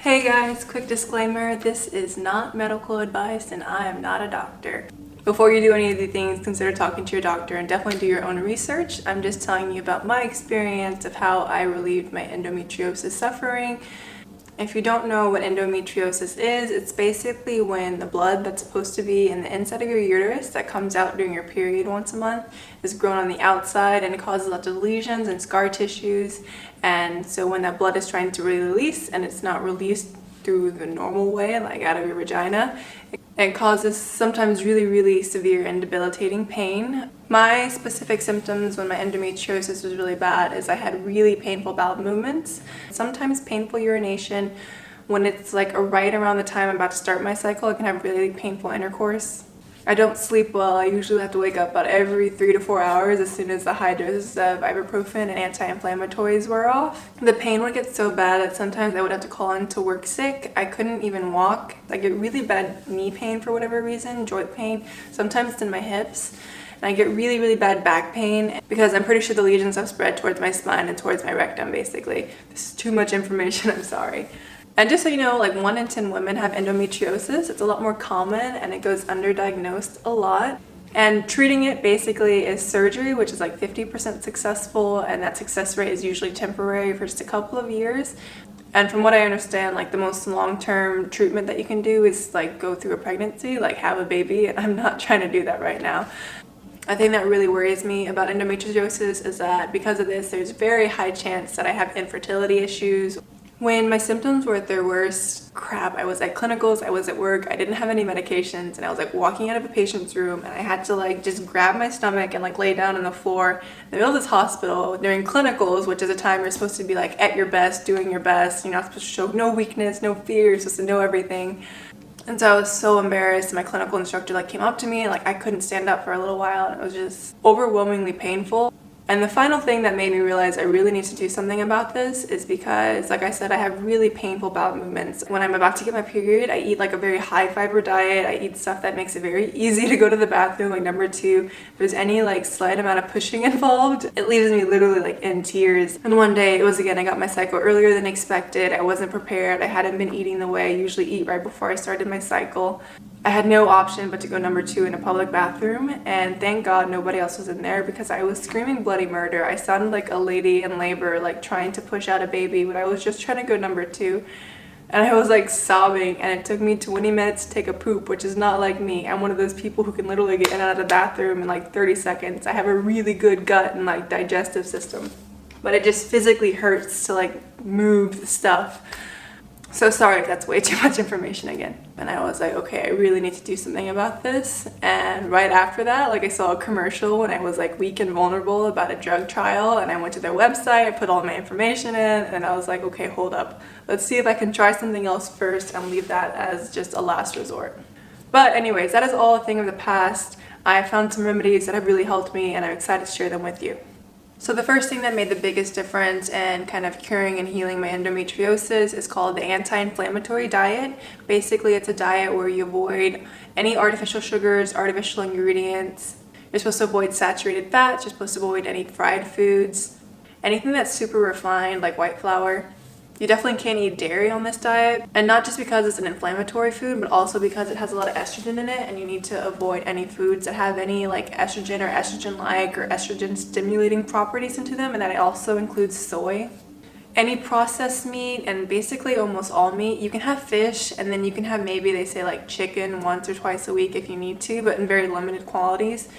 Hey guys, quick disclaimer, this is not medical advice and I am not a doctor. Before you do any of the things, consider talking to your doctor and definitely do your own research. I'm just telling you about my experience of how I relieved my endometriosis suffering. If you don't know what endometriosis is, it's basically when the blood that's supposed to be in the inside of your uterus that comes out during your period once a month is grown on the outside, and it causes lots of lesions and scar tissues. And so when that blood is trying to release and it's not released through the normal way, like out of your vagina, it causes sometimes really severe and debilitating pain. My specific symptoms when my endometriosis was really bad is I had really painful bowel movements, sometimes painful urination. When it's like right around the time I'm about to start my cycle, I can have really painful intercourse. I don't sleep well. I usually have to wake up about every 3 to 4 hours as soon as the high doses of ibuprofen and anti-inflammatories wear off. The pain would get so bad that sometimes I would have to call in to work sick. I couldn't even walk. I get really bad knee pain for whatever reason, joint pain. Sometimes it's in my hips. And I get really bad back pain because I'm pretty sure the lesions have spread towards my spine and towards my rectum, basically. This is too much information, I'm sorry. And just so you know, like 1 in 10 women have endometriosis. It's a lot more common and it goes underdiagnosed a lot. And treating it basically is surgery, which is like 50% successful, and that success rate is usually temporary for just a couple of years. And from what I understand, like the most long-term treatment that you can do is like go through a pregnancy, like have a baby, and I'm not trying to do that right now. I think that really worries me about endometriosis is that because of this, there's very high chance that I have infertility issues. When my symptoms were at their worst, I was at clinicals, I was at work, I didn't have any medications, and I was like walking out of a patient's room and I had to like just grab my stomach and like lay down on the floor in the middle of this hospital during clinicals, which is a time you're supposed to be like at your best, doing your best. You're not supposed to show no weakness, no fear, you're supposed to know everything. And so I was so embarrassed. My clinical instructor like came up to me and like I couldn't stand up for a little while, and it was just overwhelmingly painful. And the final thing that made me realize I really need to do something about this is because, like I said, I have really painful bowel movements. When I'm about to get my period, I eat like a very high fiber diet. I eat stuff that makes it very easy to go to the bathroom. Like number 2, if there's any like slight amount of pushing involved, it leaves me literally like in tears. And one day, I got my cycle earlier than expected. I wasn't prepared. I hadn't been eating the way I usually eat right before I started my cycle. I had no option but to go number 2 in a public bathroom, and thank God nobody else was in there because I was screaming bloody murder. I sounded like a lady in labor, like trying to push out a baby, but I was just trying to go number 2. And I was like sobbing, and it took me 20 minutes to take a poop, which is not like me. I'm one of those people who can literally get in and out of the bathroom in like 30 seconds. I have a really good gut and like digestive system, but it just physically hurts to like move the stuff. So sorry if that's way too much information again. And I was like, okay, I really need to do something about this. And right after that, like I saw a commercial when I was like weak and vulnerable about a drug trial, and I went to their website, I put all my information in, and I was like, okay, hold up. Let's see if I can try something else first and leave that as just a last resort. But anyways, that is all a thing of the past. I found some remedies that have really helped me, and I'm excited to share them with you. So the first thing that made the biggest difference in kind of curing and healing my endometriosis is called the anti-inflammatory diet. Basically, it's a diet where you avoid any artificial sugars, artificial ingredients. You're supposed to avoid saturated fats. You're supposed to avoid any fried foods, anything that's super refined like white flour. You definitely can't eat dairy on this diet, and not just because it's an inflammatory food, but also because it has a lot of estrogen in it, and you need to avoid any foods that have any like estrogen or estrogen-like or estrogen-stimulating properties into them, and that also includes soy. Any processed meat, and basically almost all meat. You can have fish, and then you can have maybe they say like chicken once or twice a week if you need to, but in very limited quantities.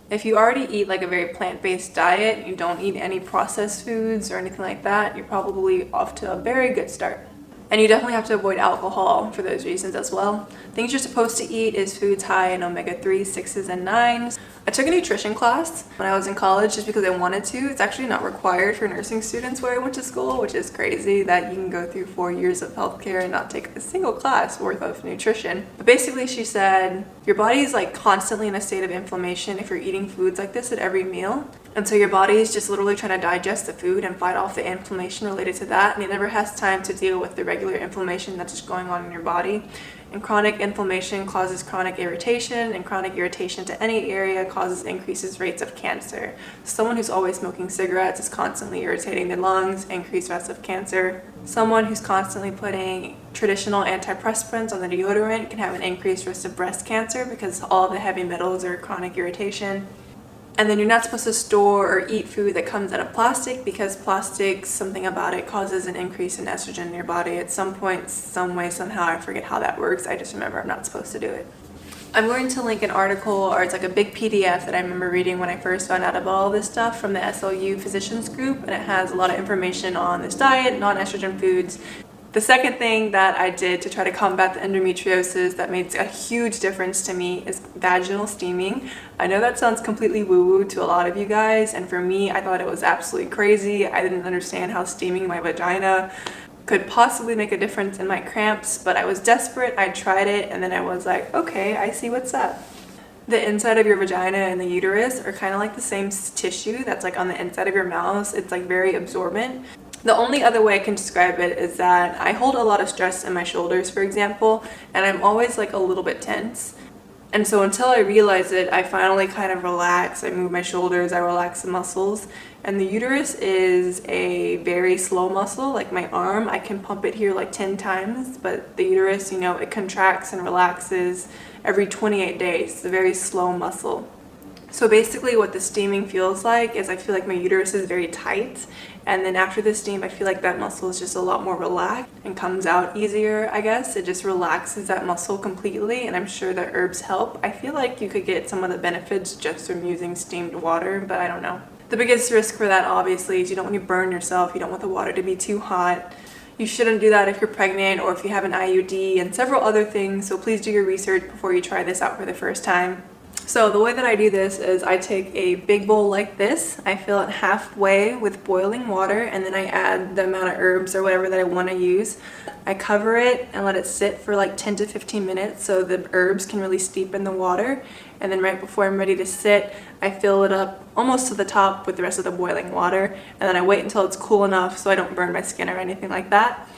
If you already eat like a very plant-based diet, you don't eat any processed foods or anything like that, you're probably off to a very good start. And you definitely have to avoid alcohol for those reasons as well. Things you're supposed to eat is foods high in omega-3, 6s, and 9s. I took a nutrition class when I was in college just because I wanted to. It's actually not required for nursing students where I went to school, which is crazy that you can go through 4 years of healthcare and not take a single class worth of nutrition. But basically she said, your body is like constantly in a state of inflammation if you're eating foods like this at every meal. And so your body is just literally trying to digest the food and fight off the inflammation related to that, and it never has time to deal with the regular inflammation that's just going on in your body. And chronic inflammation causes chronic irritation, and chronic irritation to any area causes increases rates of cancer. Someone who's always smoking cigarettes is constantly irritating their lungs, increased risk of cancer. Someone who's constantly putting traditional antiperspirants on the deodorant can have an increased risk of breast cancer because all of the heavy metals are chronic irritation. And then you're not supposed to store or eat food that comes out of plastic because plastic, something about it causes an increase in estrogen in your body at some point, some way, somehow. I forget how that works. I just remember I'm not supposed to do it. I'm going to link an article, or it's like a big PDF that I remember reading when I first found out about all this stuff from the SLU physicians group, and it has a lot of information on this diet, non-estrogen foods. The second thing that I did to try to combat the endometriosis that made a huge difference to me is vaginal steaming. I know that sounds completely woo-woo to a lot of you guys, and for me, I thought it was absolutely crazy. I didn't understand how steaming my vagina could possibly make a difference in my cramps, but I was desperate. I tried it, and then I was like, okay, I see what's up. The inside of your vagina and the uterus are kind of like the same tissue that's like on the inside of your mouth. It's like very absorbent. The only other way I can describe it is that I hold a lot of stress in my shoulders, for example, and I'm always like a little bit tense. And so until I realize it, I finally kind of relax. I move my shoulders, I relax the muscles. And the uterus is a very slow muscle, like my arm. I can pump it here like 10 times, but the uterus, it contracts and relaxes every 28 days. It's a very slow muscle. So basically what the steaming feels like is I feel like my uterus is very tight, and then after the steam I feel like that muscle is just a lot more relaxed and comes out easier, I guess. It just relaxes that muscle completely, and I'm sure that herbs help. I feel like you could get some of the benefits just from using steamed water, but I don't know. The biggest risk for that obviously is you don't want to burn yourself, you don't want the water to be too hot. You shouldn't do that if you're pregnant or if you have an IUD and several other things, so please do your research before you try this out for the first time. So the way that I do this is I take a big bowl like this, I fill it halfway with boiling water, and then I add the amount of herbs or whatever that I want to use. I cover it and let it sit for like 10 to 15 minutes so the herbs can really steep in the water. And then right before I'm ready to sit, I fill it up almost to the top with the rest of the boiling water, and then I wait until it's cool enough so I don't burn my skin or anything like that.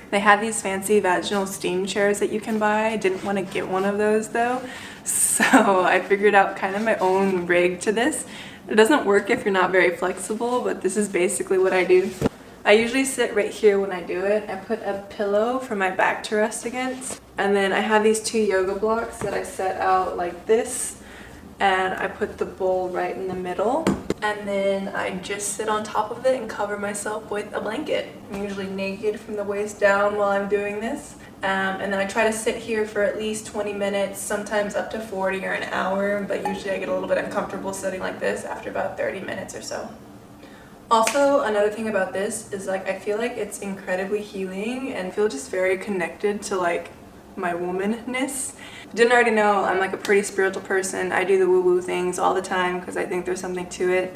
They have these fancy vaginal steam chairs that you can buy. I didn't want to get one of those though, so I figured out kind of my own rig to this. It doesn't work if you're not very flexible, but this is basically what I do. I usually sit right here when I do it. I put a pillow for my back to rest against, and then I have these 2 yoga blocks that I set out like this, and I put the bowl right in the middle, and then I just sit on top of it and cover myself with a blanket. I'm usually naked from the waist down while I'm doing this, and then I try to sit here for at least 20 minutes, sometimes up to 40 or an hour, but usually I get a little bit uncomfortable sitting like this after about 30 minutes or so. Also, another thing about this is like I feel like it's incredibly healing and feel just very connected to like my womanness. Didn't already know, I'm like a pretty spiritual person. I do the woo-woo things all the time because I think there's something to it.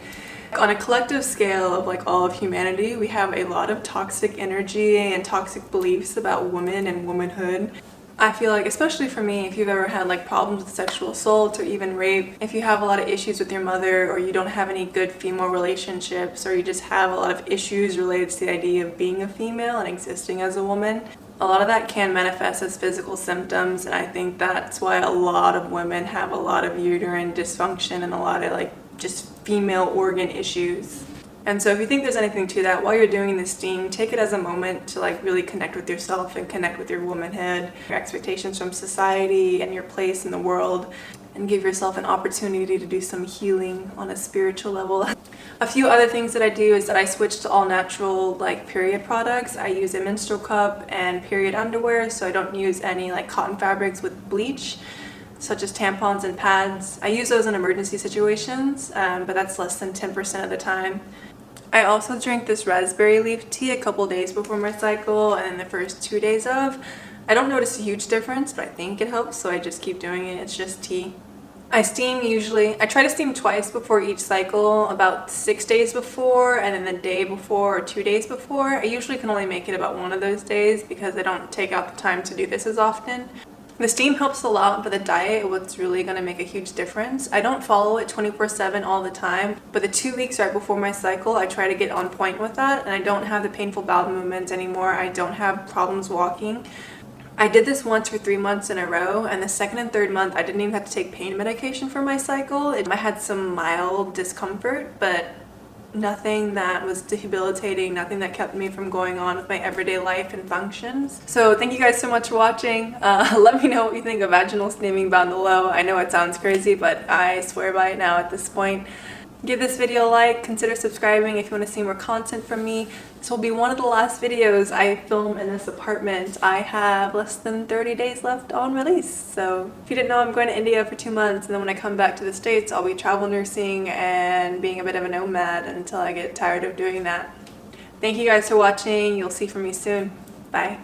On a collective scale of like all of humanity, we have a lot of toxic energy and toxic beliefs about women and womanhood. I feel like, especially for me, if you've ever had like problems with sexual assault or even rape, if you have a lot of issues with your mother, or you don't have any good female relationships, or you just have a lot of issues related to the idea of being a female and existing as a woman, a lot of that can manifest as physical symptoms, and I think that's why a lot of women have a lot of uterine dysfunction and a lot of like just female organ issues. And so if you think there's anything to that, while you're doing this steam, take it as a moment to like really connect with yourself and connect with your womanhood, your expectations from society and your place in the world, and give yourself an opportunity to do some healing on a spiritual level. A few other things that I do is that I switch to all natural like period products. I use a menstrual cup and period underwear, so I don't use any like cotton fabrics with bleach, such as tampons and pads. I use those in emergency situations, but that's less than 10% of the time. I also drink this raspberry leaf tea a couple days before my cycle and then the first 2 days of. I don't notice a huge difference, but I think it helps, so I just keep doing it. It's just tea. I try to steam twice before each cycle, about 6 days before and then the day before or 2 days before. I usually can only make it about one of those days because I don't take out the time to do this as often. The steam helps a lot, but the diet, what's really going to make a huge difference. I don't follow it 24/7 all the time, but the 2 weeks right before my cycle, I try to get on point with that, and I don't have the painful bowel movements anymore. I don't have problems walking. I did this once for 3 months in a row, and the second and third month I didn't even have to take pain medication for my cycle. I had some mild discomfort, but nothing that was debilitating, nothing that kept me from going on with my everyday life and functions. So thank you guys so much for watching. Let me know what you think of vaginal steaming down below. I know it sounds crazy, but I swear by it now at this point. Give this video a like, consider subscribing if you want to see more content from me. This will be one of the last videos I film in this apartment. I have less than 30 days left on release. So if you didn't know, I'm going to India for 2 months, and then when I come back to the States, I'll be travel nursing and being a bit of a nomad until I get tired of doing that. Thank you guys for watching. You'll see from me soon. Bye.